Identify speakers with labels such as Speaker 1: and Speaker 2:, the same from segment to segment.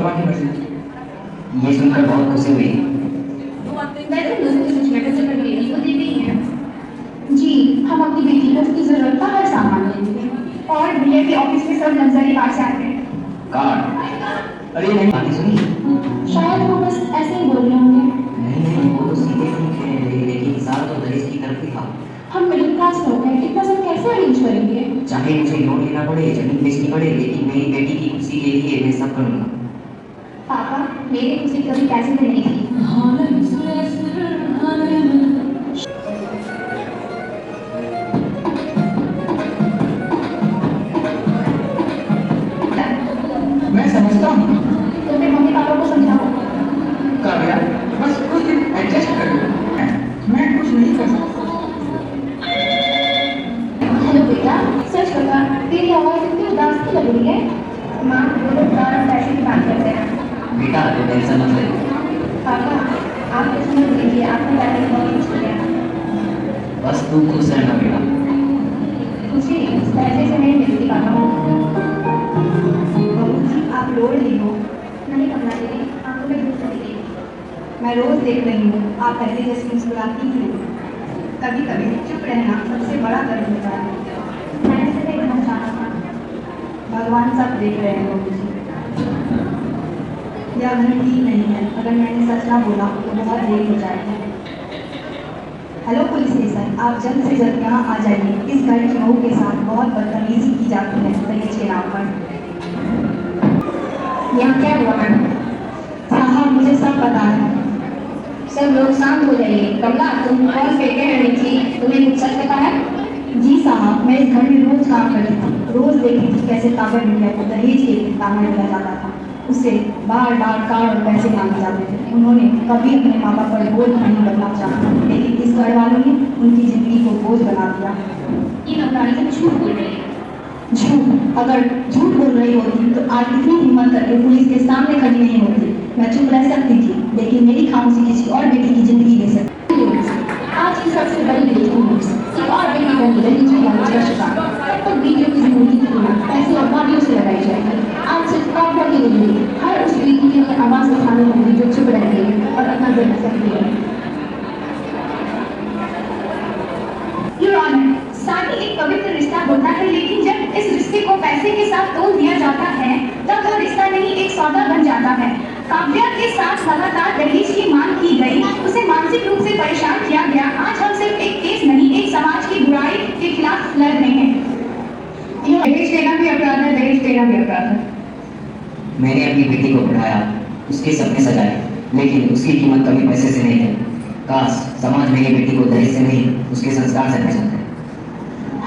Speaker 1: 40%। ये सुनकर बहुत खुशी हुई।
Speaker 2: वैसे दोनों की कुछ मेडिसिन कर बेटी को दे दी है। जी, हम अपनी बेटी को उसकी जरूरत का हर सामान देंगे। और भैया के ऑफिस में सब नर्सरी कार्ड से आते हैं।
Speaker 1: कार्ड? अरे नहीं, बातें सुनी।
Speaker 2: शायद वो बस ऐसे ही बोल रहे होंगे।
Speaker 1: नहीं, वो तो सीधे ठीक है, लेकिन हिसाब तो दहेज की तरफ ही था।
Speaker 2: हम मिडिल क्लास लोग हैं, इतना सब कैसे अरेंज करेंगे?
Speaker 1: चाहे मुझे लोन लेना पड़े, जमीन बेचनी पड़े, लेकिन मेरी बेटी की खुशी के लिए मैं सब करूँगा।
Speaker 2: पापा, मेरी खुशी कभी पैसे में नहीं थी।
Speaker 1: मैं समझता हूँ।
Speaker 2: तो फिर मम्मी पापा को समझाओ।
Speaker 1: काव्या, बस कुछ दिन एडजस्ट कर लो। मैं कुछ नहीं कर सकता।
Speaker 2: हेलो बेटा, सच बता, तेरी आवाज इतनी उदास क्यों लग रही है? माँ, वो लोग बार पैसे की बात करते हैं।
Speaker 1: बेटा, तो टेंशन मत ले।
Speaker 2: पापा, आप कुछ मत लीजिए, आपको पैसे बहुत मुश्किल है।
Speaker 1: बस तू खुश रहना बेटा।
Speaker 2: खुशी पैसे से नहीं मिलती पापा। बहू जी, आप रो रही हो। नहीं कमला दीदी, आंखों में धूप चली गई। मैं रोज देख रही हूँ, आप पहले जैसी मुस्कुराती ही हो। कभी कभी चुप रहना सबसे बड़ा दर्द होता है। मैंने सिर्फ एक मन चाहा था। भगवान सब देख रहे हैं बहू जी। यह घर ठीक नहीं है, अगर मैंने सच ना बोला तो बहुत देर हो जाएगी। हेलो पुलिस स्टेशन, आप जल्द से जल्द यहाँ आ जाइए। इस घर की बहू के साथ बहुत बदतमीजी की जाती है दहेज के नाम पर। यहाँ क्या हुआ मैम? साहब, मुझे सब पता है। सब लोग शांत हो जाइए। कमला, तुम कॉल पे कह रही थी, तुम्हें कुछ सच पता है? जी साहब, मैं इस घर में रोज काम करती थी, रोज देखती थी कैसे काबर मीडिया को दहेज के लिए ताना दिया जाता था। उससे बार बार कार्ड और पैसे मांगे जाते थे। उन्होंने कभी अपने माँ बाप पर बोझ नहीं बनना चाहा, लेकिन इस घर वालों ने उनकी जिंदगी को बोझ बना दिया। ये नौकरानी सब झूठ बोल रही है। झूठ? अगर झूठ बोल रही होती तो आज इतनी हिम्मत करके पुलिस के सामने खड़ी नहीं होती। मैं चुप रह सकती थी, लेकिन मेरी खामोशी किसी और बेटी की जिंदगी ले सकती। आज की सबसे बड़ी बेटी किसी और बेटी बनी दहेज की लालच का शिकार। तब तक बेटियों की जिंदगी की तुलना पैसे और गाड़ियों से लगाई जाएगी। आज सिर्फ पापा की जिंदगी हर उस बेटी की अपनी आवाज उठानी होगी जो चुप रह गई और अपना दिल सकती है। Your Honor, शादी एक पवित्र रिश्ता होता है, लेकिन जब इस रिश्ते को पैसे के साथ तोल दिया जाता है, तब वह रिश्ता नहीं एक सौदा बन जाता है। काव्या के साथ लगातार दहेज की मांग की गई, उसे मानसिक रूप से परेशान किया गया। आज हम सिर्फ एक केस नहीं, एक समाज की बुराई के खिलाफ लड़ रहे हैं। दहेज देना भी अपराध है, दहेज देना भी अपराध है।
Speaker 1: मैंने अपनी बेटी को पढ़ाया, उसके सपने सजाए, लेकिन उसकी कीमत कभी पैसे से नहीं है। काश समाज मेरी बेटी को दहेज से नहीं, उसके संस्कार से पहचानता है।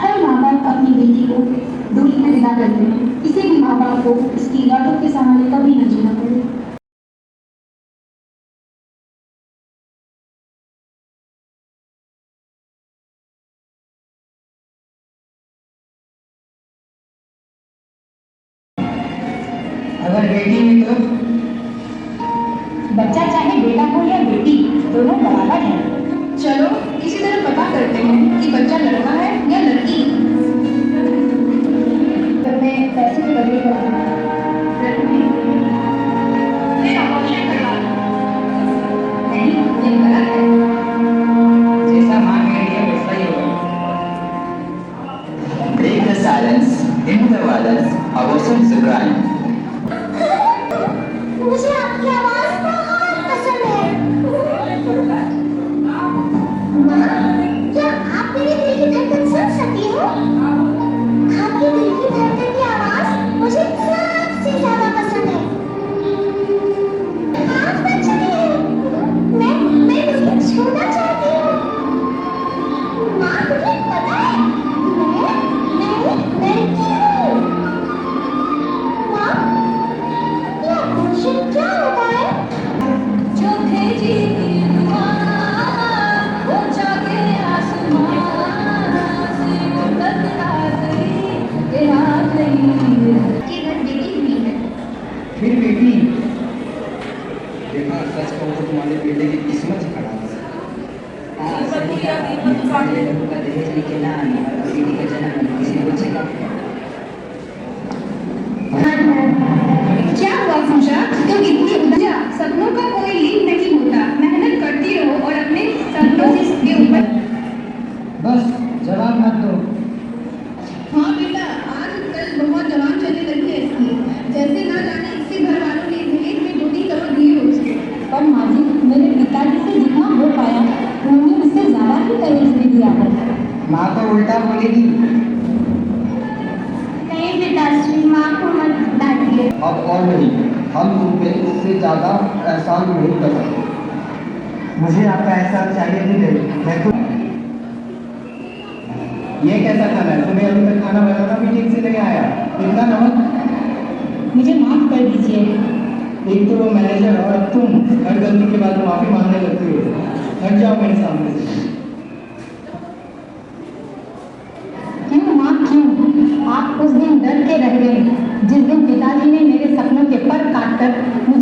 Speaker 2: हर माँ बाप अपनी बेटी को दूरी में विदा करते हैं। किसी भी माँ बाप को उसकी इरादों के सहारे कभी न जीना पड़े।
Speaker 1: अगर बेटी हुई तो?
Speaker 2: बच्चा चाहे बेटा हो या बेटी, दोनों बराबर हैं। चलो किसी तरह पता करते हैं कि बच्चा लड़का है या लड़की। तो मैं पैसे की बदली कर दूँ। फिर अबॉर्शन करवा लो। नहीं, ये गलत है।
Speaker 1: जैसा मांग रही है वैसा ही होगा। Break the silence, end the violence, abortion is a crime.
Speaker 2: मुझे आपकी आवाज बहुत पसंद है। माँ, क्या आप मेरे दिल की धड़कन सुन सकती हो? आपके दिल की धड़कन की आवाज मुझे सबसे ज्यादा पसंद है। आप बच्चे हैं, मैं उन्हें छूना चाहती हूँ। माँ, मुझे पता है, मैं लड़की हूँ। माँ, क्या होता है? जो भेजी वो जाके आसमान से टकरा गई, याद नहीं कि घर बेटी हुई है।
Speaker 1: फिर बेटी देखा, सच कहूँ तो तुम्हारे बेटे की किस्मत ही खराब है। लोगों का दहेज लेके ना आना और बेटी का जन्म किसी बच्चे का।
Speaker 2: क्या हुआ पूजा? तुम
Speaker 3: हम तुम पे इससे ज़्यादा एहसान नहीं कर सकते।
Speaker 4: मुझे आपका एहसान चाहिए भी नहीं। मैं तो ये कैसा खाना है? तुम्हें अभी तक खाना बनाना भी ठीक से नहीं आया। इतना नमक।
Speaker 2: मुझे माफ कर दीजिए।
Speaker 4: एक तो वो मैनेजर और अब तुम हर गलती के बाद माफी मांगने लगती हो। हट जाओ मेरे सामने से।
Speaker 2: क्यों माँ क्यों? आप उस दिन डर के रह गए जिस दिन पिताजी ने मेरे सपनों के पर काटकर मुझे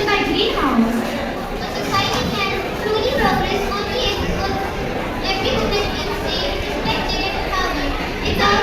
Speaker 5: by greenhouse. The society can truly progress only if every woman is safe, respected, and empowered. It's our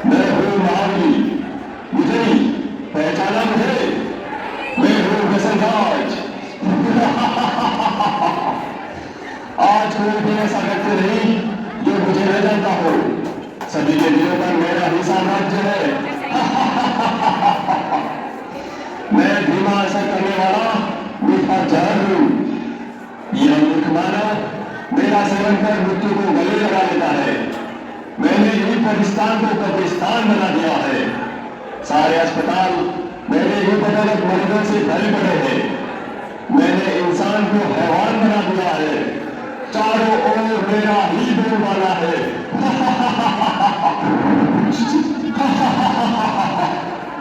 Speaker 6: मैं हूँ महाबली। मुझे नहीं पहचाना? मुझे मैं हूँ व्यसनराज। आज कोई भी ऐसा व्यक्ति नहीं जो मुझे न जानता हो। सभी के दिलों पर मेरा ही साम्राज्य है। मैं धीमा असर करने वाला मीठा जहर हूँ। यह मूर्ख मानव मेरा सेवन कर मृत्यु को गले लगा लेता है। मैंने ही पाकिस्तान को कब्रिस्तान बना दिया है। सारे अस्पताल मेरे ही बदौलत मरीजों से भरे पड़े हैं। मैंने इंसान को हैवान बना दिया है। चारों ओर मेरा ही बोलबाला है।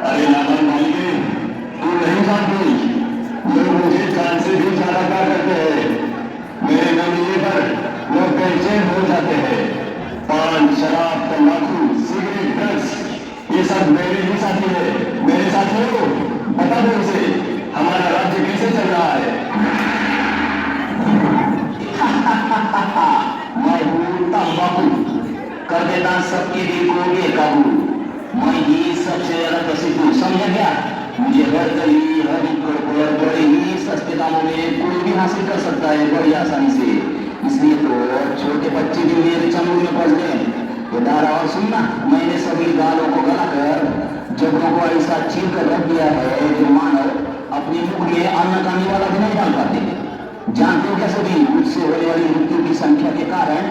Speaker 6: अरे नादान मालिके, तू नहीं जानती लोग मुझे जान से भी ज्यादा प्यार करते हैं। मेरे न मिलने पर लोग बेचैन हो जाते हैं। पान, शराब, तंबाकू, सिगरेट, ड्रग्स, ये सब मेरे ही साथी है। मेरे साथी हो, बता दो उसे हमारा राज्य कैसे चल रहा है।
Speaker 1: मैं हूँ तंबाकू, कर देता सबके दिल को बेकाबू। मैं ही सबसे ज्यादा प्रसिद्ध हूँ, समझ गया? मुझे हर गली, हर नुक्कड़ पर बड़े ही सस्ते दामों में कोई भी हासिल कर सकता है, बड़ी आसानी से। इसलिए तो छोटे बच्चे भी मेरे चंगुल में फंस गए। ये दारा और सुनना, मैंने सभी गालों को गलाकर जबड़ों को ऐसा चीर कर रख दिया है जो मानव अपने मुख में अन्न खाने वाला भी नहीं डाल पाते। जानते हो क्या सभी, मुझसे होने वाली मृत्यु की संख्या के कारण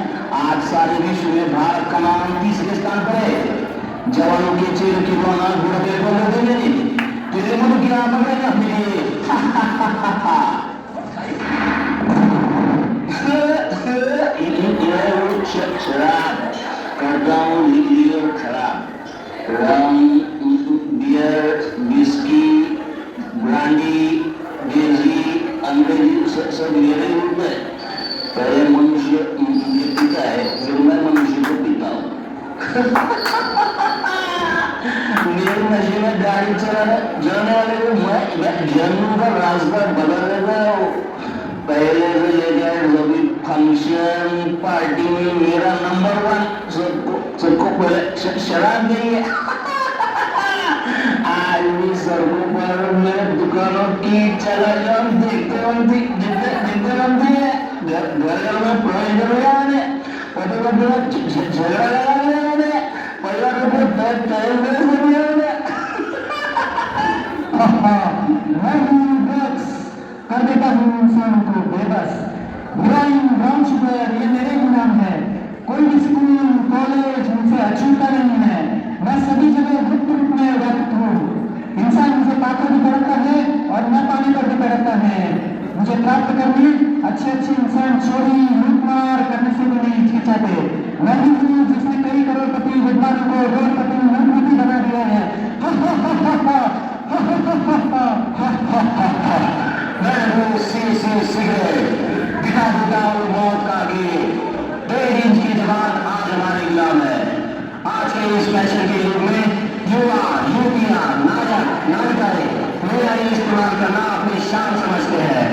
Speaker 1: आज सारे विश्व में भारत का नाम 30वें स्थान पर है। जवानों के चेहरे की रौनक बुढ़ापे को लोग नहीं कितने मनु की आप पकड़ेंगे अपने लिए। शराब करता हूँ, लीजिए खराब। रम, बियर, विस्की, ब्रांडी, डेजी, अंग्रेजी सब मेरे रूप है। पहले मनुष्य ये पीता है, फिर मैं मनुष्य को पीता हूँ। मेरे नशे में गाड़ी जाने वाले को मैं जन्म का रास्ता बदल देता हूँ। पहले से लेकर सभी फंक्शन पार्टी में मेरा नंबर 1, सबको पहले शराब देंगे। आज भी सड़कों पर मेरे दुकानों की चला जाम देखते बनती है। घर में प्रोजेक्ट लगाने झगड़ा लगाने परिवार को
Speaker 4: मैं हूँ ड्रग्स, कर देता हूँ इंसान को बेबस। ब्राउन ब्राउन शुगर ये मेरे ही नाम है। कोई भी स्कूल कॉलेज मुझसे अछूता नहीं है। मैं सभी जगह गुप्त रूप में व्याप्त हूँ। इंसान मुझे पाकर भी पड़ता है और न पाने पर भी रहता है। मुझे प्राप्त करने अच्छे अच्छे इंसान चोरी लूटमार करने से भी नहीं हिचकिचाते। मैं ही हूँ जिसने कई करोड़पति विद्वानों को करोड़पति लूटपति बना दिया है।
Speaker 1: मैं हूँ सी सिगरेट, दिखा दूंगा मौत का गेट। 1.5 इंच की जबान आज हमारे गुलाम है। आज के इस फैशन के युग में युवा युवतियां नायिकाएं मेरा ही इस्तेमाल करना अपनी शान समझते हैं।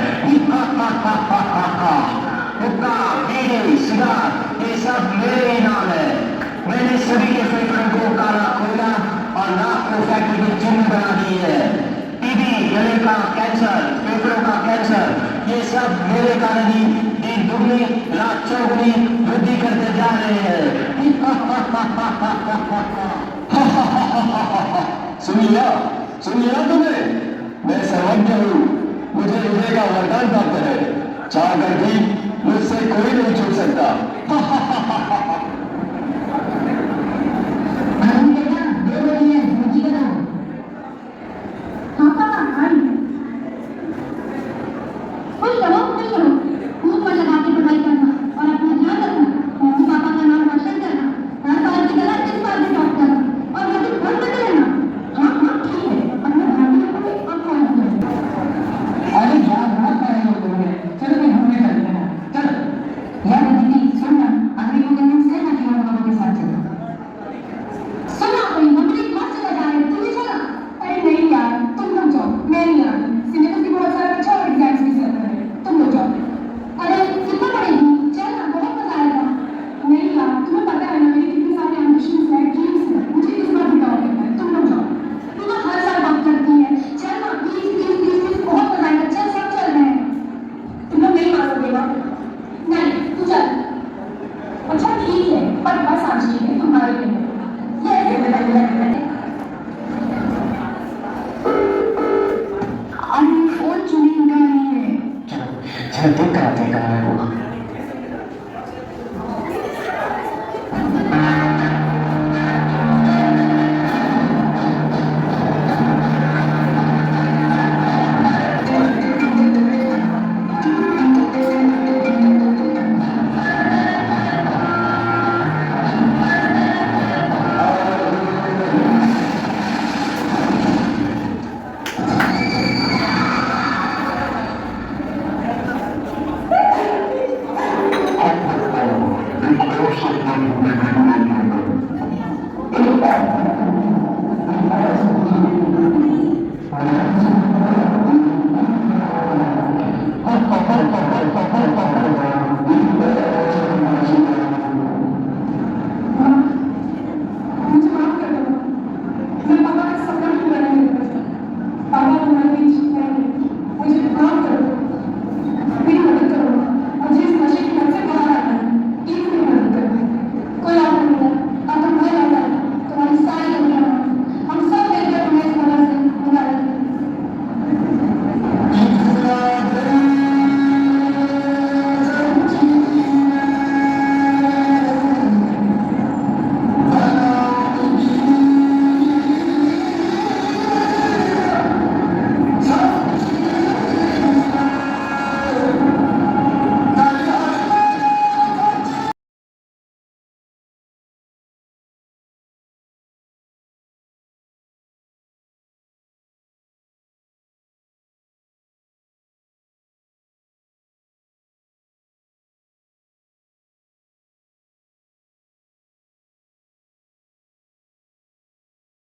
Speaker 1: हुक्का, बीड़ी, सिगार ये सब मेरे ही नाम है। मैंने सभी के फेफड़ों को काला खोला और नाक को फैक्ट्री की चिन्ह बना दी है। टीबी, गले का कैंसर, फेफड़ों का कैंसर ये सब मेरे कारण ही दिन दुगनी रात चौगुनी वृद्धि करते जा रहे हैं।
Speaker 6: सुन लिया तुमने? मैं सर्वज्ञ हूँ, मुझे हृदय का वरदान प्राप्त है। चाह कर भी मुझसे कोई नहीं छूट सकता।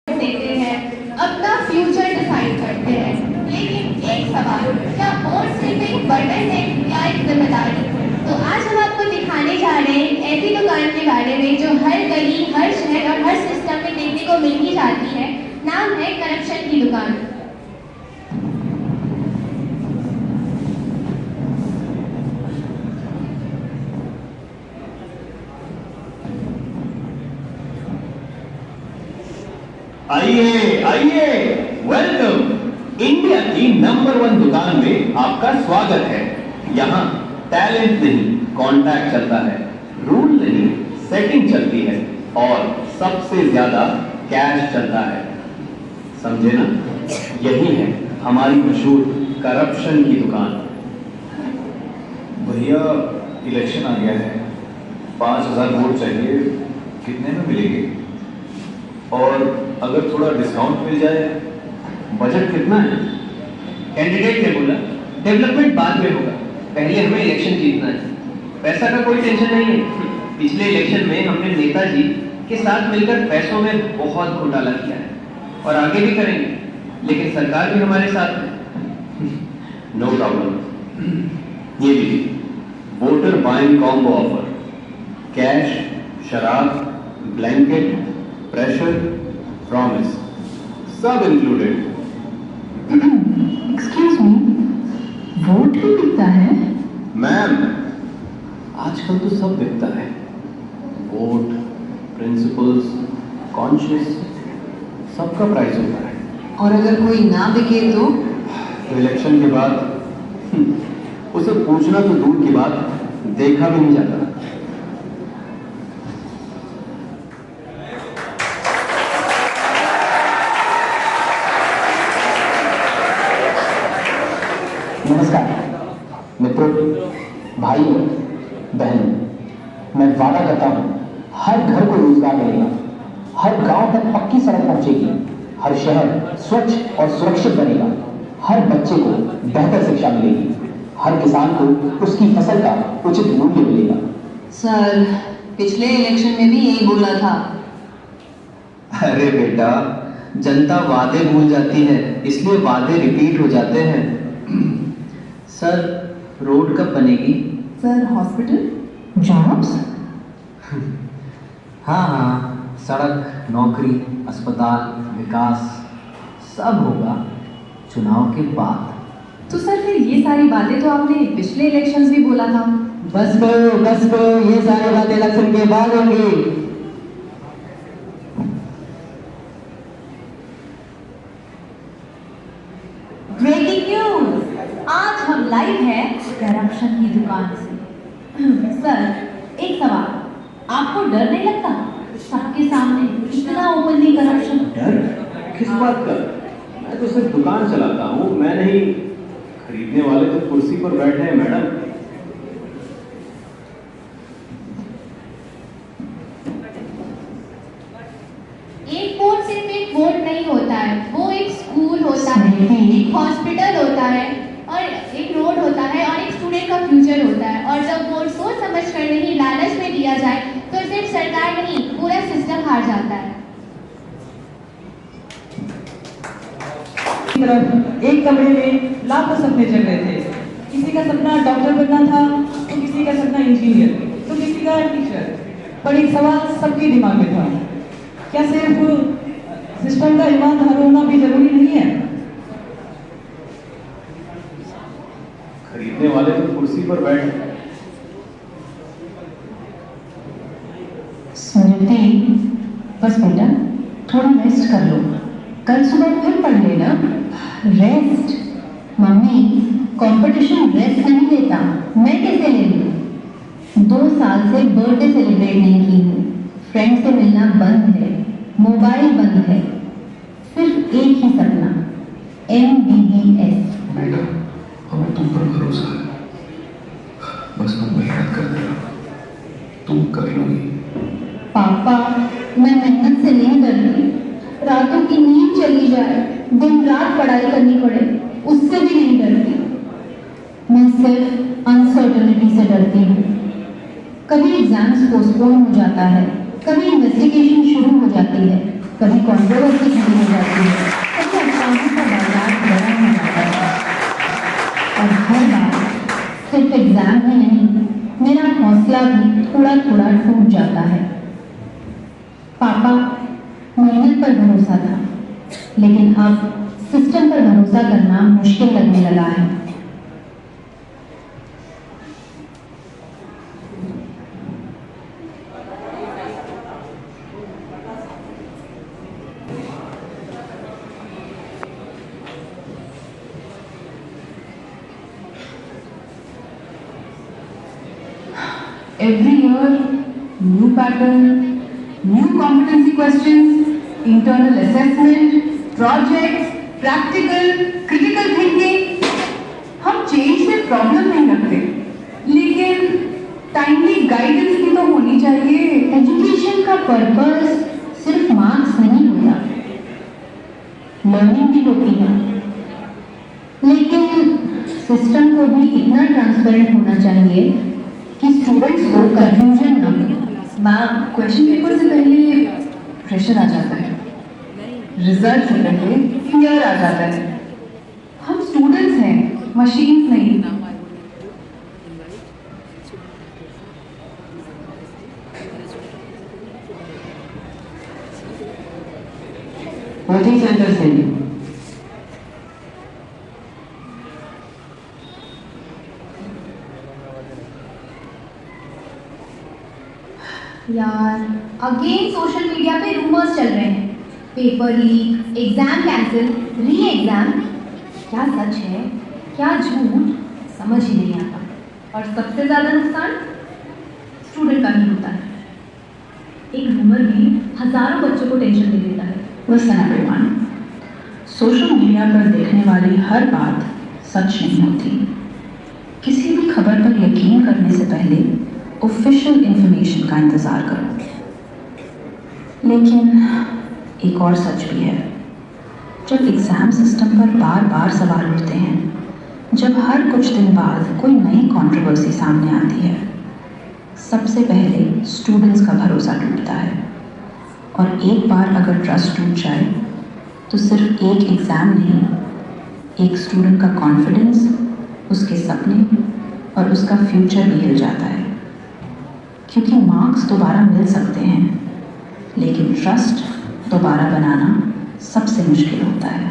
Speaker 2: देते हैं, अपना फ्यूचर डिसाइड करते हैं। लेकिन एक सवाल, क्या वोट सिर्फ एक बटन है या एक जिम्मेदारी? तो आज हम आपको दिखाने जा रहे हैं ऐसी दुकान के बारे में जो हर गली, हर शहर और हर सिस्टम में देखने को मिल ही जाती है। नाम है करप्शन की दुकान।
Speaker 6: आइए आइए, वेलकम। इंडिया की नंबर 1 दुकान में आपका स्वागत है। यहाँ टैलेंट नहीं कॉन्टैक्ट चलता है, रूल नहीं सेटिंग चलती है और सबसे ज्यादा कैश चलता है। समझे ना? यही है हमारी मशहूर
Speaker 7: करप्शन की दुकान।
Speaker 8: भैया इलेक्शन आ गया है, 5,000 वोट चाहिए, कितने में मिलेंगे? और अगर थोड़ा डिस्काउंट मिल जाए।
Speaker 7: बजट कितना है? कैंडिडेट ने बोला डेवलपमेंट बाद में होगा, पहले हमें इलेक्शन जीतना है। पैसा का कोई टेंशन नहीं है। पिछले इलेक्शन में हमने नेताजी के साथ मिलकर पैसों में बहुत घोटाला किया है और आगे भी करेंगे, लेकिन सरकार भी हमारे साथ है।
Speaker 8: No problem. ये लीजिए voter buying combo offer, cash, शराब, ब्लैंकेट, प्रेशर, प्रॉमिस, सब इंक्लूडेड।
Speaker 2: एक्सक्यूज मी, वोट भी बिकता है?
Speaker 8: मैम, आजकल तो सब बिकता है, वोट, प्रिंसिपल्स, कॉन्शियस, सबका प्राइस होता है।
Speaker 2: और अगर कोई ना बिके तो?
Speaker 8: इलेक्शन के बाद उसे पूछना तो दूर की बात, देखा भी नहीं जाता।
Speaker 4: नमस्कार मित्रों, भाइयों, बहनों, मैं वादा करता हूं हर घर को रोजगार मिलेगा, हर गांव तक पक्की सड़क पहुंचेगी, हर शहर स्वच्छ और सुरक्षित बनेगा, हर बच्चे को बेहतर शिक्षा मिलेगी, हर किसान को उसकी फसल का उचित मूल्य मिलेगा।
Speaker 2: सर, पिछले इलेक्शन में भी यही बोला था।
Speaker 7: अरे बेटा, जनता वादे भूल जाती है, इसलिए वादे रिपीट हो जाते हैं। सर, रोड कब बनेगी?
Speaker 2: Sir, hospital, jobs?
Speaker 7: हाँ हाँ, सड़क, नौकरी, अस्पताल, विकास सब होगा चुनाव के बाद।
Speaker 2: तो सर फिर ये सारी बातें तो आपने पिछले इलेक्शंस भी बोला था।
Speaker 4: बस करो, ये सारी बातें इलेक्शन के बाद होंगी।
Speaker 2: ब्रेकिंग न्यूज, आज हम लाइव हैं करप्शन की दुकान से। सर, एक सवाल, आपको डर नहीं लगता सबके सामने इतना ओपनली करप्शन?
Speaker 7: डर किस बात का? मैं तो सिर्फ दुकान चलाता हूँ, मैं नहीं। खरीदने वाले तो कुर्सी पर बैठे हैं मैडम।
Speaker 5: एक वोट सिर्फ एक वोट नहीं होता है, वो एक स्कूल होता है, एक हॉस्पिटल होता है और एक रोड होता है और एक स्टूडेंट का फ्यूचर होता है। और जब वोट सोच समझ कर नहीं लालच में दिया जाए तो सिर्फ सरकार नहीं, पूरा सिस्टम हार जाता है।
Speaker 9: एक कमरे में लाखों सपने जग रहे थे। किसी का सपना डॉक्टर बनना था, तो किसी का सपना इंजीनियर, तो किसी का टीचर। पर एक सवाल सबके दिमाग में था, क्या सिर्फ सिस्टम का ईमानदार होना भी जरूरी नहीं है?
Speaker 7: खरीदने वाले तो कुर्सी पर बैठे।
Speaker 2: स्मृति, बस बेटा थोड़ा रेस्ट कर लो, कल सुबह फिर पढ़ लेना। रेस्ट? मम्मी, कंपटीशन रेस्ट नहीं लेता, मैं कैसे ले लूं? 2 साल से बर्थडे सेलिब्रेट नहीं की हूँ, फ्रेंड से मिलना बंद है, मोबाइल बंद है, सिर्फ एक ही सपना, MBBS।
Speaker 6: बेटा, हमें तुम पर भरोसा है, बस तुम मेहनत कर देना, तुम कर लोगी।
Speaker 2: पापा, मैं मेहनत से नहीं डरती, रातों की नींद चली जाए, दिन रात पढ़ाई करनी पड़े, उससे भी नहीं डरती। मैं सिर्फ अनसर्टेनिटी से डरती हूँ। कभी एग्जाम्स पोस्टपोन हो जाता है, कभी इन्वेस्टिगेशन शुरू हो जाती है, कभी कंट्रोवर्सी शुरू हो जाती है, कभी अफवाहों का बाजार गर्म हो जाता है। और हर बार सिर्फ एग्जाम ही नहीं, मेरा हौसला भी थोड़ा थोड़ा टूट जाता है। पापा, मेहनत पर भरोसा था, लेकिन अब सिस्टम पर भरोसा करना मुश्किल लगने लगा है।
Speaker 9: Every year, new pattern, new competency questions, internal assessment, projects, practical, critical thinking.
Speaker 2: Purpose सिर्फ मार्क्स नहीं होता, लर्निंग भी होती है। लेकिन सिस्टम को भी इतना ट्रांसपेरेंट होना चाहिए कि स्टूडेंट्स को कंफ्यूजन ना हो।
Speaker 9: मैम, क्वेश्चन पेपर से पहले प्रेशर आ जाता है, रिजल्ट से पहले फियर आ जाता है। हम स्टूडेंट्स हैं, मशीन्स नहीं।
Speaker 3: कोचिंग सेंटर से ही
Speaker 5: यार अगेन सोशल मीडिया पे रूमर्स चल रहे हैं, पेपर लीक, एग्जाम कैंसिल, री एग्जाम। क्या सच है क्या झूठ समझ ही नहीं आता। और सबसे ज़्यादा नुकसान स्टूडेंट का ही होता है। एक रूमर भी हजारों बच्चों को टेंशन दे देता है।
Speaker 10: Listen everyone, सोशल मीडिया पर देखने वाली हर बात सच नहीं होती। किसी भी खबर पर यकीन करने से पहले ऑफिशियल इंफॉर्मेशन का इंतज़ार करो। लेकिन एक और सच भी है, जब एग्ज़ाम सिस्टम पर बार बार सवाल उठते हैं, जब हर कुछ दिन बाद कोई नई कंट्रोवर्सी सामने आती है, सबसे पहले स्टूडेंट्स का भरोसा टूटता है। और एक बार अगर ट्रस्ट टूट जाए तो सिर्फ एक एग्ज़ाम नहीं, एक स्टूडेंट का कॉन्फिडेंस, उसके सपने और उसका फ्यूचर भी हिल जाता है। क्योंकि मार्क्स दोबारा मिल सकते हैं, लेकिन ट्रस्ट दोबारा बनाना सबसे मुश्किल होता है।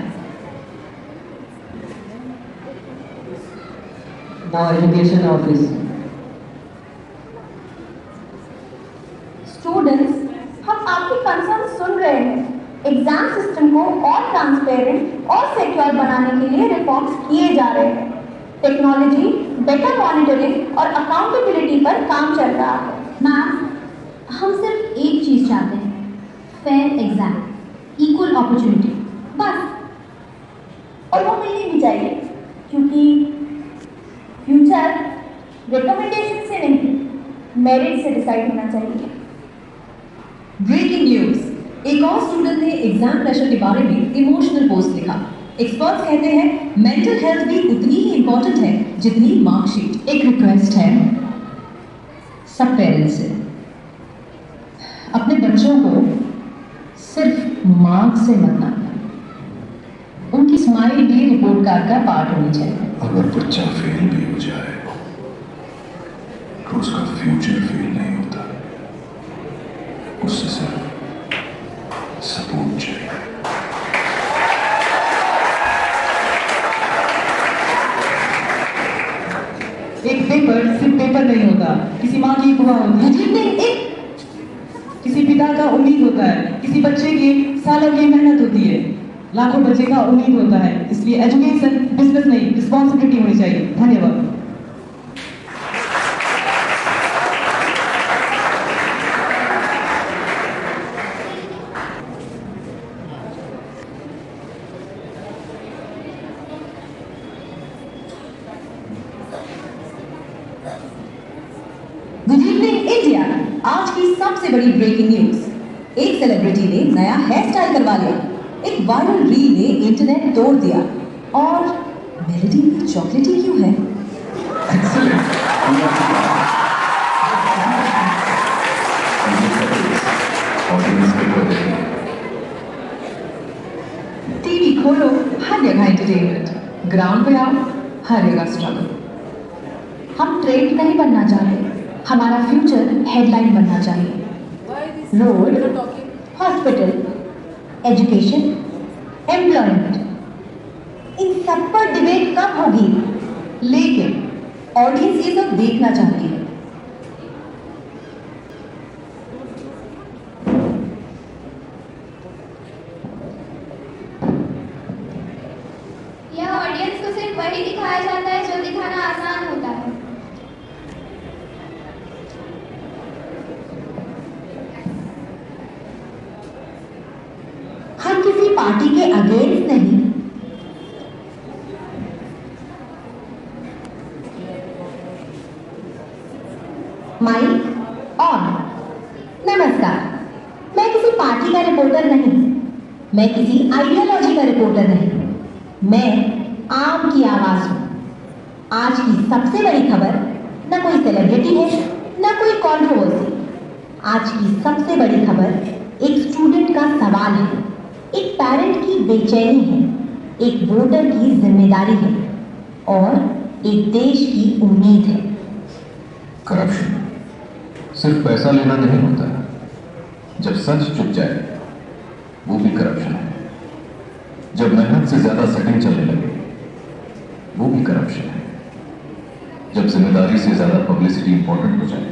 Speaker 3: Now education office.
Speaker 2: स्टूडेंट्स, हम आपकी कंसर्न सुन रहे हैं। एग्जाम सिस्टम को और ट्रांसपेरेंट और सिक्योर बनाने के लिए रिफॉर्म्स किए जा रहे हैं। टेक्नोलॉजी, बेटर मॉनिटरिंग और अकाउंटेबिलिटी पर काम चल रहा है।
Speaker 5: मैम, हम सिर्फ एक चीज़ चाहते हैं, फेयर एग्जाम, इक्वल अपॉर्चुनिटी, बस।
Speaker 2: और वो मिलनी भी चाहिए, क्योंकि फ्यूचर रिकमेंडेशन से नहीं, मेरिट से डिसाइड होना चाहिए।
Speaker 9: ब्रेकिंग न्यूज, एक और स्टूडेंट ने एग्जाम प्रेशर के बारे में इमोशनल पोस्ट लिखा। एक्सपर्ट्स कहते हैं मेंटल हेल्थ भी उतनी ही इंपॉर्टेंट है जितनी मार्कशीट।
Speaker 10: एक रिक्वेस्ट है सब पेरेंट्स से, अपने बच्चों को सिर्फ मार्क्स से मत नापना, उनकी स्माइल भी रिपोर्ट कार्ड का पार्ट होनी चाहिए।
Speaker 8: अगर बच्चा फेल भी हो जाए तो उसका फ्यूचर फेल नहीं होता, उससे सिर्फ सपोर्ट चाहिए।
Speaker 9: एक पेपर सिर्फ पेपर नहीं होता, किसी माँ की दुआ होती है, किसी पिता का उम्मीद होता है, किसी बच्चे की सालों की मेहनत होती है, लाखों बच्चे का उम्मीद होता है। इसलिए एजुकेशन बिजनेस नहीं, रिस्पॉन्सिबिलिटी होनी चाहिए। धन्यवाद। Good evening India. आज की सबसे बड़ी ब्रेकिंग न्यूज, एक सेलिब्रिटी ने नया हेयर स्टाइल करवा लिया, एक वायरल रील ने इंटरनेट तोड़ दिया। और मेलेडी चॉकलेटी क्यों है? टीवी खोलो, हर जगह एंटरटेनमेंट, ग्राउंड पे आओ, हर जगह स्ट्रगल।
Speaker 2: हम ट्रेंड नहीं बनना चाहते, हमारा फ्यूचर हेडलाइन बनना चाहिए। रोड, हॉस्पिटल, एजुकेशन, एम्प्लॉयमेंट, इन सब पर डिबेट कब होगी?
Speaker 9: लेकिन ऑडियंस ये सब देखना चाहती है।
Speaker 5: यह ऑडियंस को सिर्फ वही दिखाया जाता है जो दिखाना आसान होता है।
Speaker 2: हम किसी पार्टी के अगेंस्ट नहीं, माइक ऑन। नमस्कार, मैं किसी आइडियोलॉजी का रिपोर्टर नहीं, मैं आम की आवाज हूँ। आज की सबसे बड़ी खबर न कोई सेलिब्रिटी है न कोई कंट्रोवर्सी। आज की सबसे बड़ी खबर एक स्टूडेंट का सवाल है, एक पेरेंट की बेचैनी है, एक वोटर की जिम्मेदारी है और एक देश की उम्मीद है।
Speaker 8: करप्शन सिर्फ पैसा लेना नहीं होता, जब सच चुप जाए वो भी करप्शन है। जब मेहनत से ज्यादा सेटिंग चलने लगे वो भी करप्शन है। जब जिम्मेदारी से ज्यादा पब्लिसिटी इंपॉर्टेंट हो जाए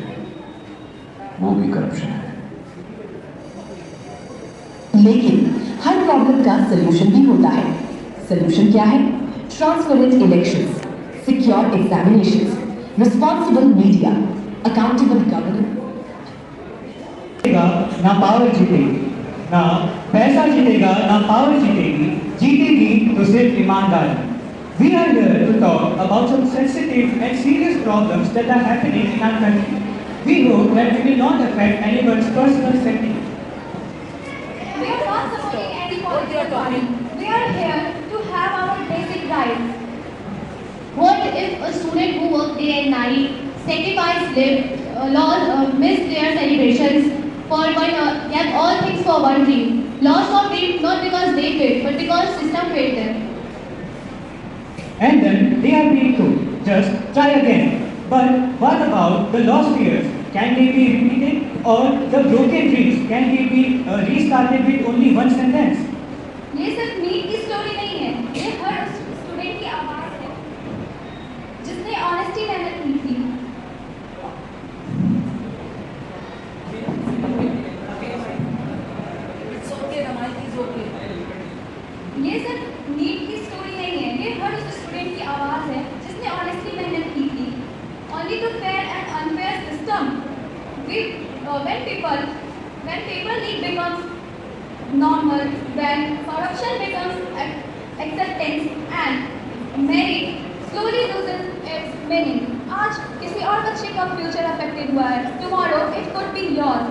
Speaker 8: वो भी करप्शन है।
Speaker 10: लेकिन हर प्रॉब्लम का सलूशन भी होता है। सलूशन क्या है? Transparent elections, secure examinations, responsible media, accountable governance.
Speaker 4: ना पावर जीतेगी, ना पैसा जीतेगा, ना पावर जीतेगी, जीतेगी तो सिर्फ ईमानदारी। We are here to talk about some sensitive and serious problems that are happening in our country. We hope that it will not affect anyone's personal safety.
Speaker 5: We are not supporting any political party. We are here to have our basic rights. What if a student who work day and night, sacrifice miss their celebrations for get all things for one dream? Lost of dream not because they failed, but because system failed them.
Speaker 4: And then they are being told, just try again. But what about the lost years? Can they be repeated? Or the broken dreams, can they be restarted with only one sentence?
Speaker 5: ये सिर्फ NEET की story नहीं है, ये हर उस student की आवाज है जिसने ऑनेस्टी मेहनत की थी। ये सिर्फ नीट की स्टोरी नहीं है, ये हर उस स्टूडेंट की आवाज है जिसने ऑनेस्टली मेहनत की थी। Only to fair and unfair system. When paper leak becomes normal, when corruption becomes acceptance and merit slowly loses its meaning. आज किसी और बच्चे का फ्यूचर अफेक्टेड हुआ है। Tomorrow it could be yours.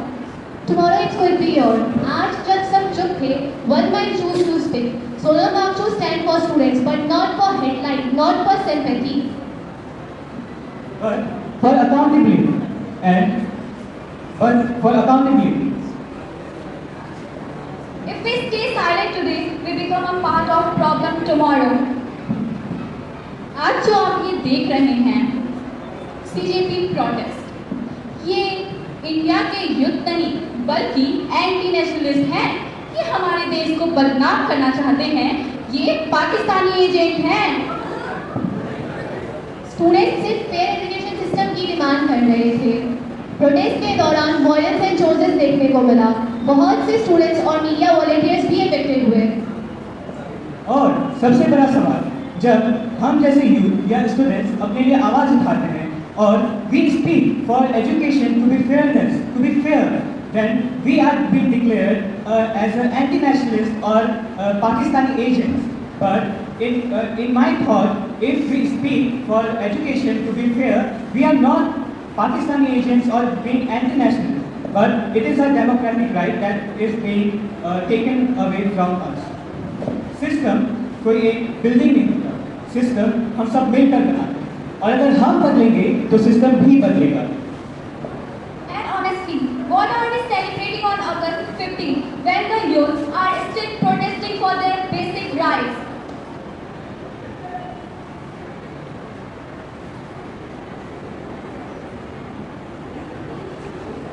Speaker 5: Tomorrow it could be yours. आज जब सब चुप थे, one might choose to speak. Solar Mark to stand for students, but not for headline, not for sympathy.
Speaker 4: But for accountability for accountability.
Speaker 5: If we stay silent today, we become a part of problem tomorrow. आज जो आप ये देख रहे हैं, CJP protest, ये India के युद्ध नहीं बल्कि एंटी नेशनलिस्ट हैं। ये हमारे देश को बदनाम करना चाहते हैं। ये पाकिस्तानी एजेंट हैं। स्टूडेंट्स सिर्फ फेयर एजुकेशन सिस्टम की डिमांड कर रहे थे। प्रोटेस्ट के दौरान वायलेंस एंड चोर्सेस देखने को मिला। बहुत से स्टूडेंट्स और मीडिया वॉलंटियर्स भी अफेक्टेड हुए।
Speaker 4: और सबसे बड़ा सवाल, जब हम जैसे यूथ या स्टूडेंट्स अपने लिए आवाज उठाते हैं और we speak for education to be fairness, to be fair, then we are being declared as an anti-nationalist or Pakistani agents. But in my thought, if we speak for education to be fair, we are not Pakistani agents or being anti-nationalist, but it is a democratic right that is being taken away from us. System कोई एक building नहीं होता, system हम सब मिलकर बनाते हैं और अगर हम बदलेंगे तो सिस्टम भी बदलेगा।
Speaker 5: And honestly, what are we celebrating on August 15 when the youth are still protesting for their basic rights?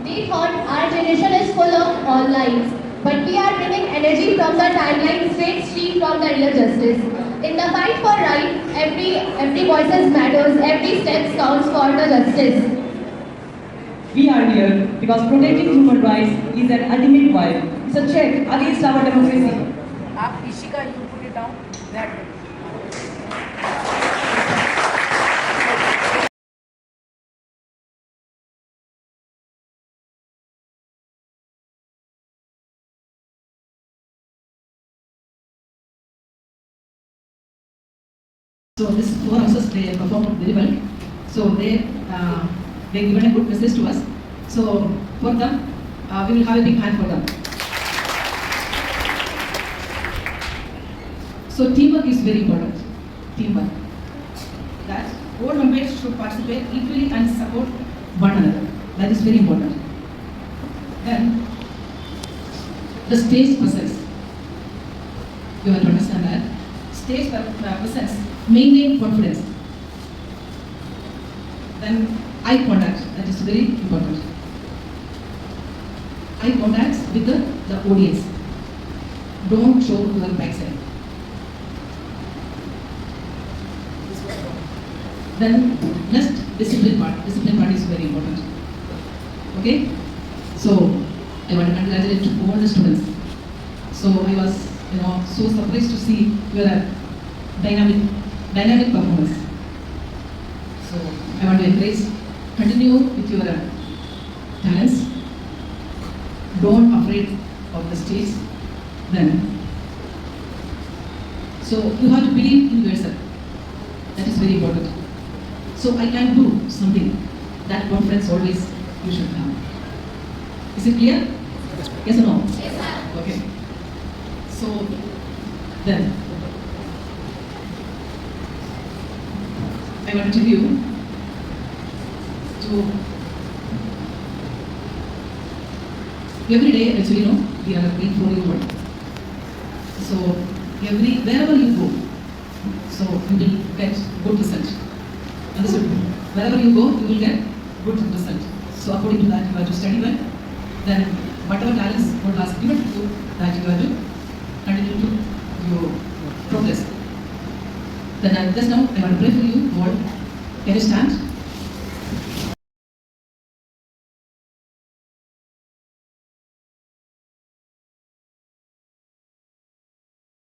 Speaker 5: We thought our generation is full of all lies, but we are bringing energy from the timeline straight stream from the real justice. In the fight for right, every voice matters, every step counts for the justice.
Speaker 9: We are here because protecting human rights is an ultimate right. It's a check against our democracy.
Speaker 11: Ishika, you put it down. That way.
Speaker 9: So this four houses, they performed very well. So they given a good message to us. So for them, we will have a big hand for them.
Speaker 11: So teamwork is very important. Teamwork. That all members should participate equally and support one another. That is very important. Then the stage presence. You have to understand that. Stage presence, maintain confidence. Then eye contact, that is very important. Eye contact with the audience. Don't show your backside. Then next, discipline part. Discipline part is very important. Okay? So I want to congratulate all the students. So I was, so surprised to see your dynamic performance. So I want to encourage, continue with your talents. Don't afraid of the stage. Then, so you have to believe in yourself. That is very important. So I can do something. That confidence always you should have. Is it clear? Yes or no? Yes, sir. Okay. So then, I want to tell you to every day, actually, we are praying for you. So wherever you go, so you will get good result. Understood? Wherever you go, you will get good result. So according to that, you have to study well. Then whatever talents God has given to you, that you have to continue to your progress. Then just now I want to pray for you, God. Can you stand?